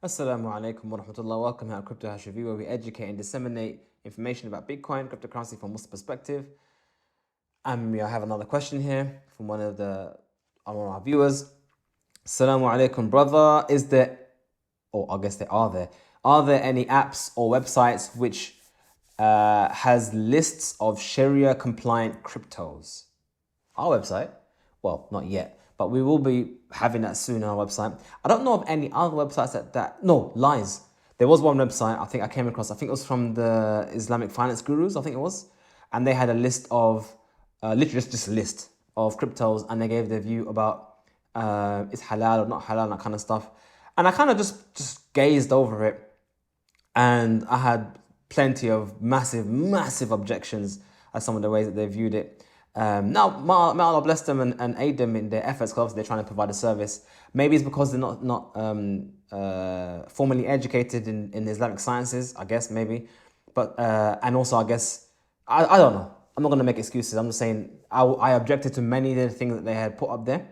Assalamu alaikum wa rahmatullah. Welcome here at Crypto Hash Review, where we educate and disseminate information about Bitcoin, cryptocurrency from a Muslim perspective. I have another question here from one of our viewers. Assalamu alaikum, brother. Are there any apps or websites which has lists of Sharia compliant cryptos? Our website? Well, not yet, but we will be having that soon on our website. I don't know of any other websites no, lies. There was one website I think I came across, I think it was from the Islamic finance gurus, I think it was. And they had a list of, literally just a list of cryptos, and they gave their view about it's halal or not halal, that kind of stuff. And I kind of just gazed over it, and I had plenty of massive objections at some of the ways that they viewed it. Now, may Allah bless them and aid them in their efforts, because obviously they're trying to provide a service. Maybe it's because they're not formally educated in Islamic sciences, I guess, maybe. But, and also, I guess, I don't know. I'm not going to make excuses. I'm just saying I objected to many of the things that they had put up there.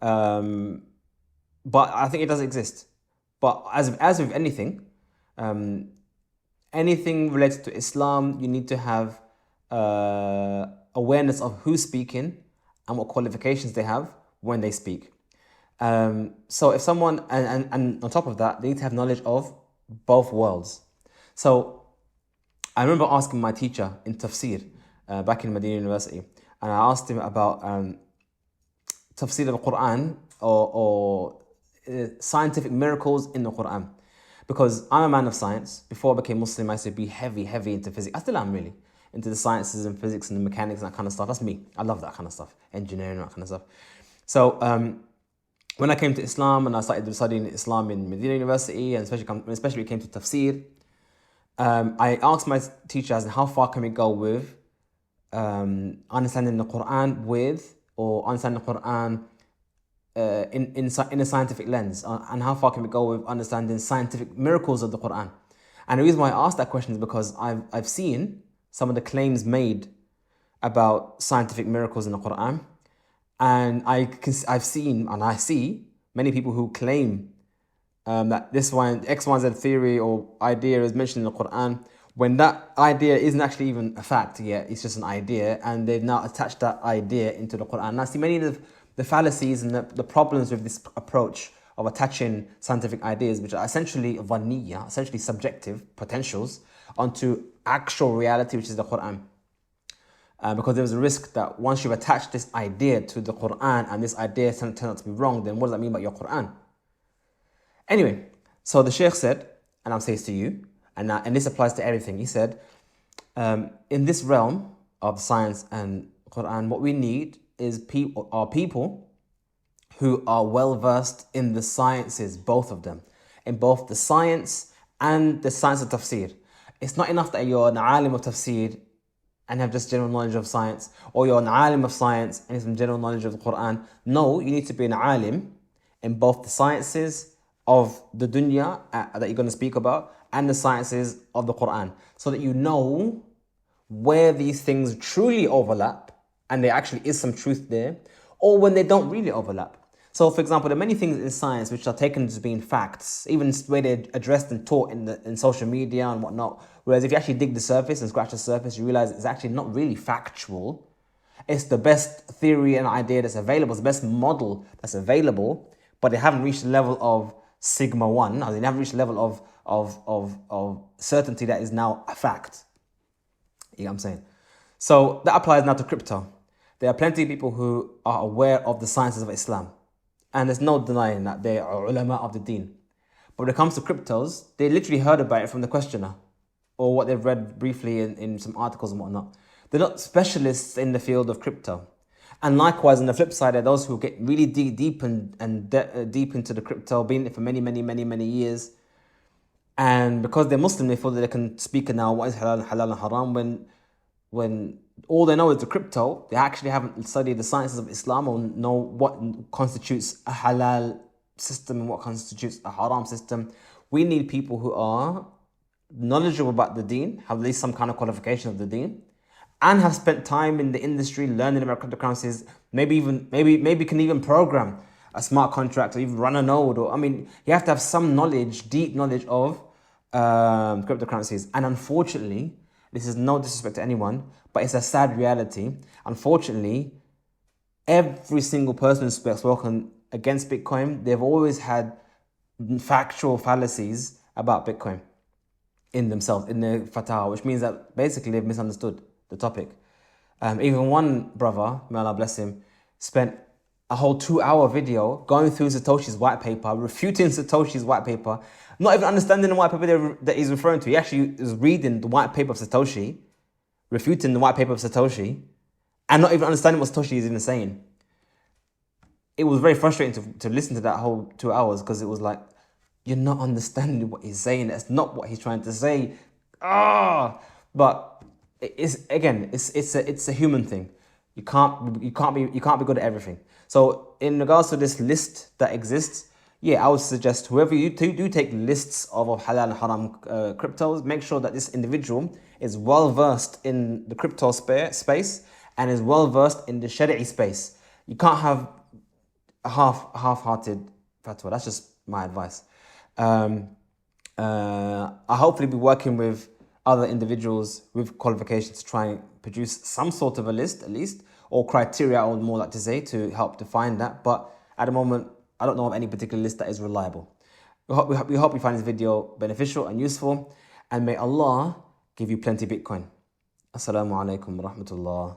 But I think it does exist. But as with anything, anything related to Islam, you need to have awareness of who's speaking and what qualifications they have when they speak. So if someone, and on top of that, they need to have knowledge of both worlds. So I remember asking my teacher in tafsir back in Medina University, and I asked him about tafsir al-Quran or scientific miracles in the Quran. Because I'm a man of science. Before I became Muslim, I used to be heavy into physics. I still am, really, into the sciences and physics and the mechanics and that kind of stuff. That's me. I love that kind of stuff. Engineering, that kind of stuff. So when I came to Islam and I started studying Islam in Medina University, and especially when it came to tafsir, I asked my teachers, how far can we go with understanding the Quran or understanding the Quran in a scientific lens, and how far can we go with understanding scientific miracles of the Quran? And the reason why I asked that question is because I've seen some of the claims made about scientific miracles in the Quran, and I see many people who claim that this one X, Y, Z theory or idea is mentioned in the Quran, when that idea isn't actually even a fact yet. It's just an idea, and they've now attached that idea into the Quran. And I see many of the fallacies and the problems with this approach of attaching scientific ideas, which are essentially vaniyya, essentially subjective potentials, onto actual reality, which is the Quran. Because there's a risk that once you've attached this idea to the Quran and this idea turns out to be wrong, then what does that mean about your Quran? Anyway, so the Shaykh said, and I'll say this to you, and this applies to everything. He said, in this realm of science and Quran, what we need is people who are well versed in the sciences, both of them, in both the science and the science of tafsir. It's not enough that you're an alim of tafsir and have just general knowledge of science, or you're an alim of science and have some general knowledge of the Quran. No, you need to be an alim in both the sciences of the dunya that you're going to speak about and the sciences of the Quran, so that you know where these things truly overlap and there actually is some truth there, or when they don't really overlap. So, for example, there are many things in science which are taken as being facts, even where they're addressed and taught in social media and whatnot. Whereas if you actually dig the surface and scratch the surface, you realize it's actually not really factual. It's the best theory and idea that's available. It's the best model that's available, but they haven't reached the level of sigma 1. They haven't reached the level of certainty that is now a fact. You know what I'm saying? So that applies now to crypto. There are plenty of people who are aware of the sciences of Islam, and there's no denying that they are ulama of the deen. But when it comes to cryptos, they literally heard about it from the questioner, or what they've read briefly in some articles and whatnot. They're not specialists in the field of crypto. And likewise, on the flip side, there are those who get really deep into the crypto, been in it for many years. And because they're Muslim, they feel that they can speak now what is halal and haram, when all they know is the crypto. They actually haven't studied the sciences of Islam or know what constitutes a halal system and what constitutes a haram system. We need people who are knowledgeable about the deen, have at least some kind of qualification of the deen, and have spent time in the industry learning about cryptocurrencies, maybe can even program a smart contract or even run a node. Or I mean, you have to have some knowledge, deep knowledge of cryptocurrencies. And unfortunately, this is no disrespect to anyone, but it's a sad reality. Unfortunately, every single person who's spoken against Bitcoin, they've always had factual fallacies about Bitcoin in themselves, in their fatwa, which means that basically they've misunderstood the topic. Even one brother, may Allah bless him, spent a whole 2-hour video going through Satoshi's white paper, refuting Satoshi's white paper, not even understanding the white paper that he's referring to. He actually is reading the white paper of Satoshi, refuting the white paper of Satoshi, and not even understanding what Satoshi is even saying. It was very frustrating to listen to that whole 2 hours, because it was like, you're not understanding what he's saying. That's not what he's trying to say. But it's a human thing. You can't be good at everything. So in regards to this list that exists, yeah, I would suggest whoever you do take lists of halal and haram cryptos, make sure that this individual is well versed in the crypto space and is well versed in the shari'a space. You can't have a half-hearted fatwa. That's just my advice. I'll hopefully be working with other individuals with qualifications to try and produce some sort of a list, at least, or criteria, I would more like to say, to help define that. But at the moment, I don't know of any particular list that is reliable. We hope you find this video beneficial and useful, and may Allah give you plenty Bitcoin. Assalamu alaikum wa rahmatullah.